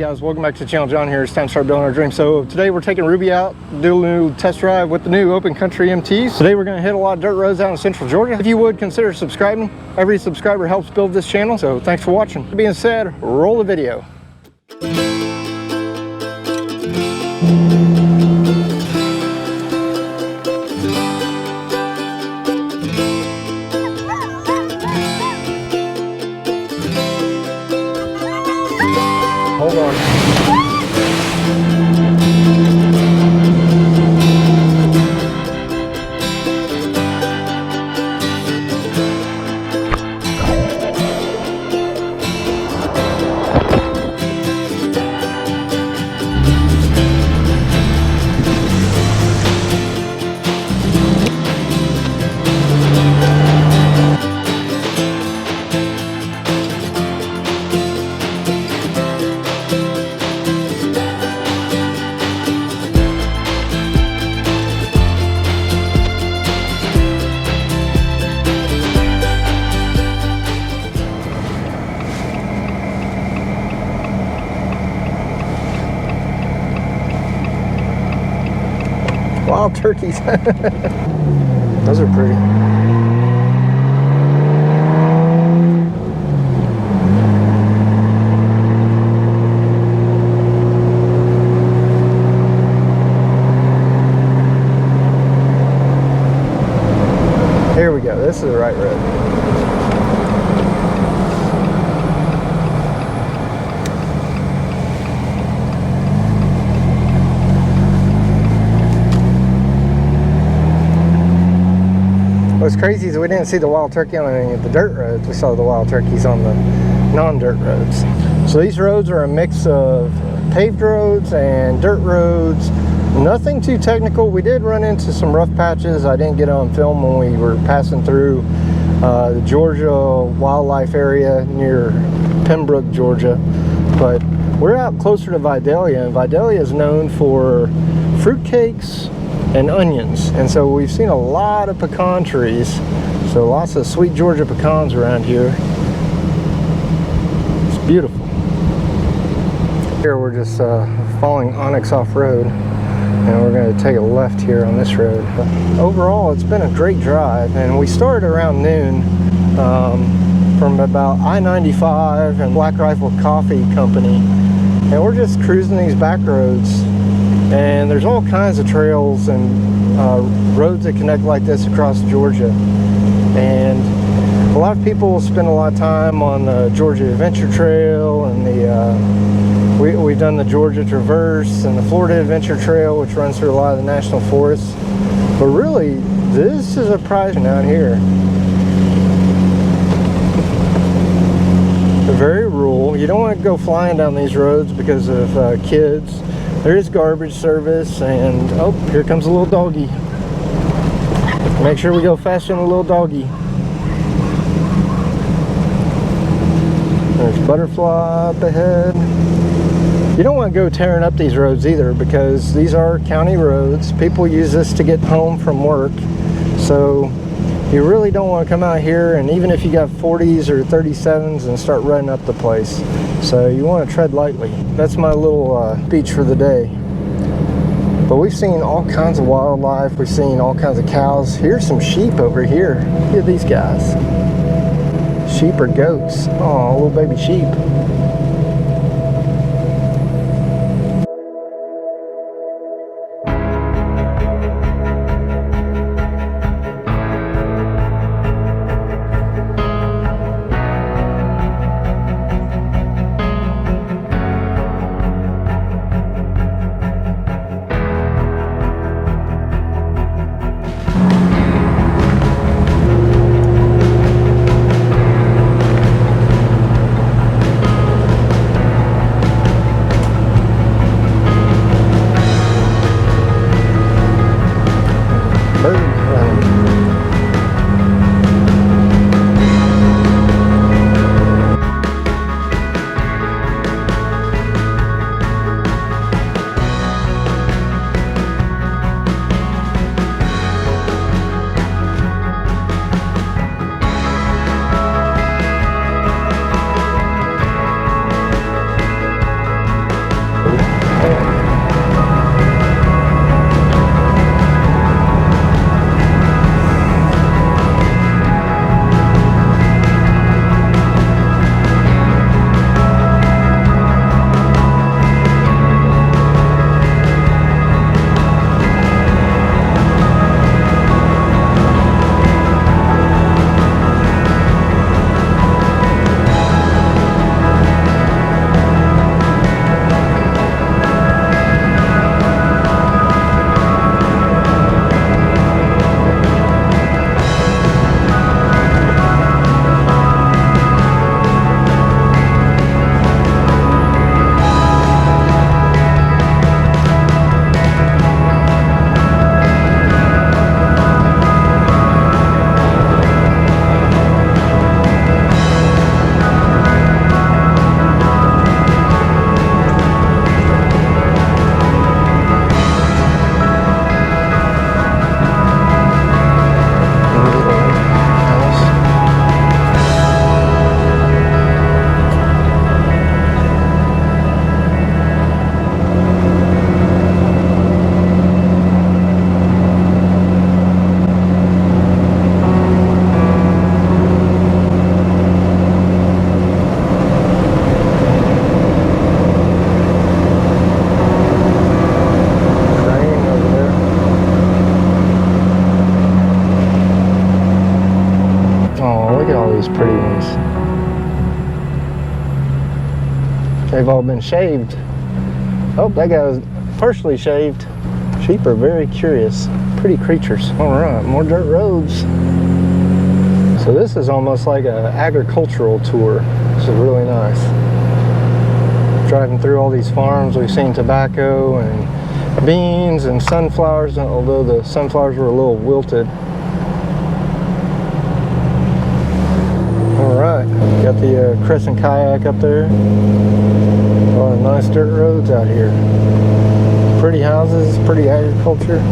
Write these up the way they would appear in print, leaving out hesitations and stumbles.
guys, welcome back to the channel. John here. It's time to start building our dream. So today we're taking Ruby out, do a new test drive with the new Open Country MTs. Today we're going to hit a lot of dirt roads out in central Georgia. If you would, consider subscribing. Every subscriber helps build this channel, so thanks for watching. That being said, roll the video. Hold on. Wild turkeys. Those are pretty. Here we go. This is the right road. What's crazy is we didn't see the wild turkey on any of the dirt roads. We saw the wild turkeys on the non-dirt roads. So these roads are a mix of paved roads and dirt roads. Nothing too technical. We did run into some rough patches. I didn't get on film when we were passing through the Georgia wildlife area near Pembroke, Georgia. But we're out closer to Vidalia, and Vidalia is known for fruitcakes and onions, and so we've seen a lot of pecan trees, so lots of sweet Georgia pecans around here. It's beautiful. Here we're just following Onyx off-road, and we're going to take a left here on this road. Overall, it's been a great drive, and we started around noon from about I-95 and Black Rifle Coffee Company, and we're just cruising these back roads. And there's all kinds of trails and roads that connect like this across Georgia. And a lot of people spend a lot of time on the Georgia Adventure Trail, and we've done the Georgia Traverse and the Florida Adventure Trail, which runs through a lot of the national forests. But really, this is a prize out here. They're very rural. You don't want to go flying down these roads because of kids. There is garbage service, and oh, here comes a little doggy. Make sure we go faster than a little doggy. There's butterfly up ahead. You don't want to go tearing up these roads either, because these are county roads. People use this to get home from work. So you really don't want to come out here, and even if you got 40s or 37s, and start running up the place. So you want to tread lightly. That's my little speech for the day. But we've seen all kinds of wildlife. We've seen all kinds of cows. Here's some sheep over here. Look at these guys. Sheep or goats. Oh, little baby sheep. those pretty ones. They've all been shaved. Oh, that guy was partially shaved. Sheep are very curious, pretty creatures. All right, more dirt roads. So this is almost like an agricultural tour. This is really nice. Driving through all these farms, we've seen tobacco and beans and sunflowers, although the sunflowers were a little wilted. All right, got the Crescent Kayak up there. A lot of nice dirt roads out here. Pretty houses, pretty agriculture.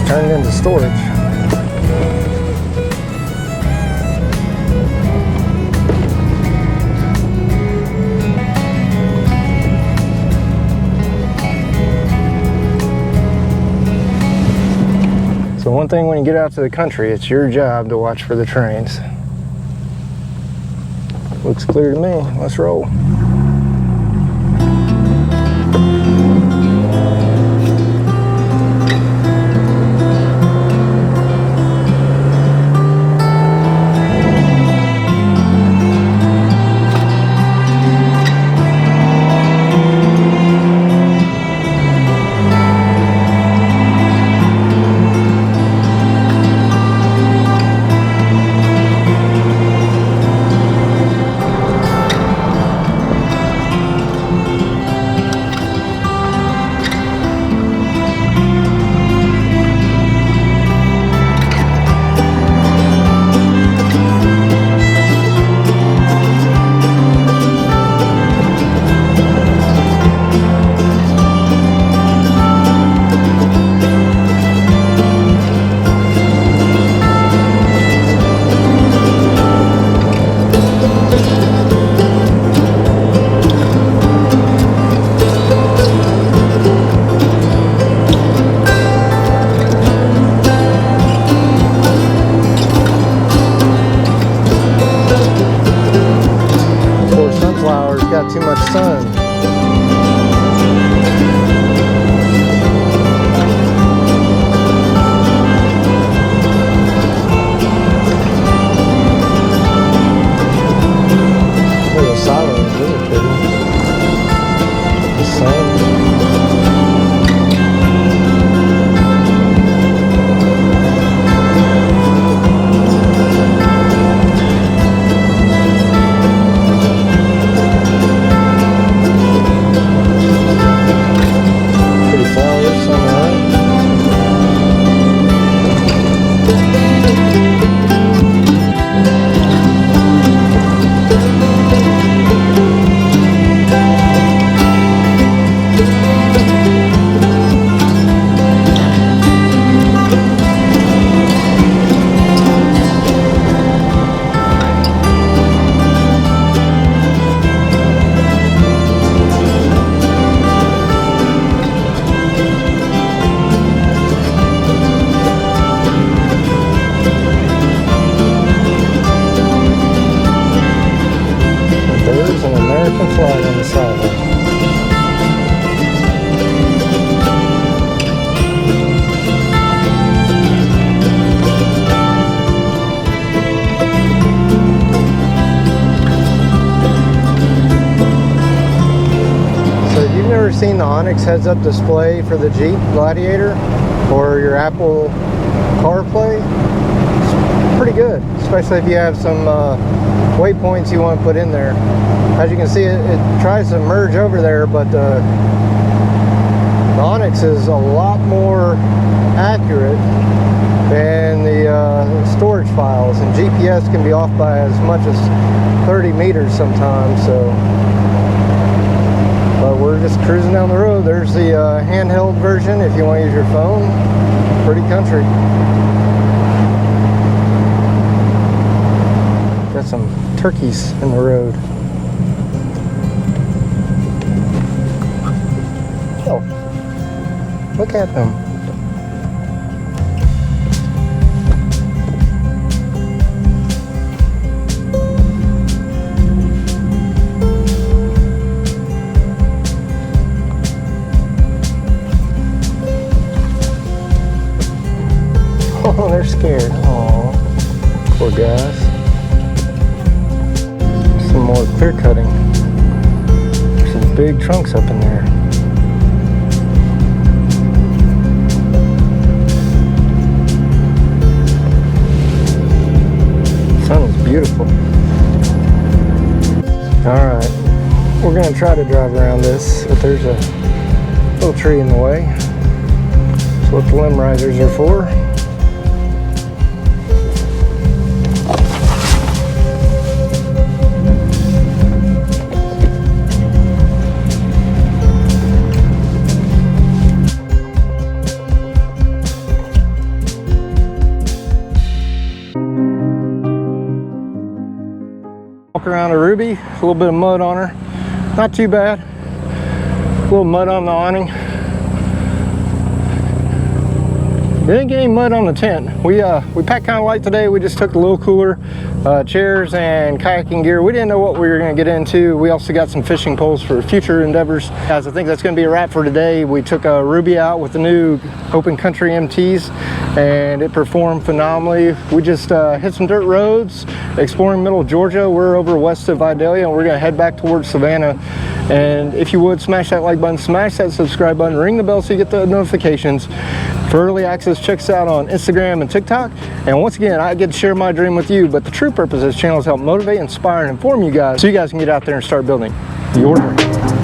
Turned into storage. So one thing when you get out to the country, it's your job to watch for the trains. Looks clear to me. Let's roll. seen the Onyx heads-up display for the Jeep Gladiator or your Apple CarPlay, it's pretty good, especially if you have some waypoints you want to put in there. As you can see, it tries to merge over there, but the Onyx is a lot more accurate than the storage files, and GPS can be off by as much as 30 meters sometimes. So, but we're just cruising down the road. There's the handheld version if you want to use your phone. Pretty country. Got some turkeys in the road. Oh, look at them. Oh, they're scared. Oh, poor guys. Some more clear cutting. There's some big trunks up in there. The sun is beautiful. Alright, we're going to try to drive around this, but there's a little tree in the way. That's what the limb risers are for. Around a Ruby, a little bit of mud on her, not too bad. A little mud on the awning. Didn't get any mud on the tent. We packed kind of light today. We just took a little cooler, chairs and kayaking gear. We didn't know what we were going to get into. We also got some fishing poles for future endeavors. Guys, I think that's going to be a wrap for today. We took a Ruby out with the new Open Country MTs and it performed phenomenally. We just hit some dirt roads, exploring middle of Georgia. We're over west of Vidalia and we're going to head back towards Savannah. And if you would, smash that like button, smash that subscribe button, ring the bell so you get the notifications. For early access, check us out on Instagram and TikTok. And once again, I get to share my dream with you, but the true purpose of this channel is to help motivate, inspire, and inform you guys so you guys can get out there and start building your dream.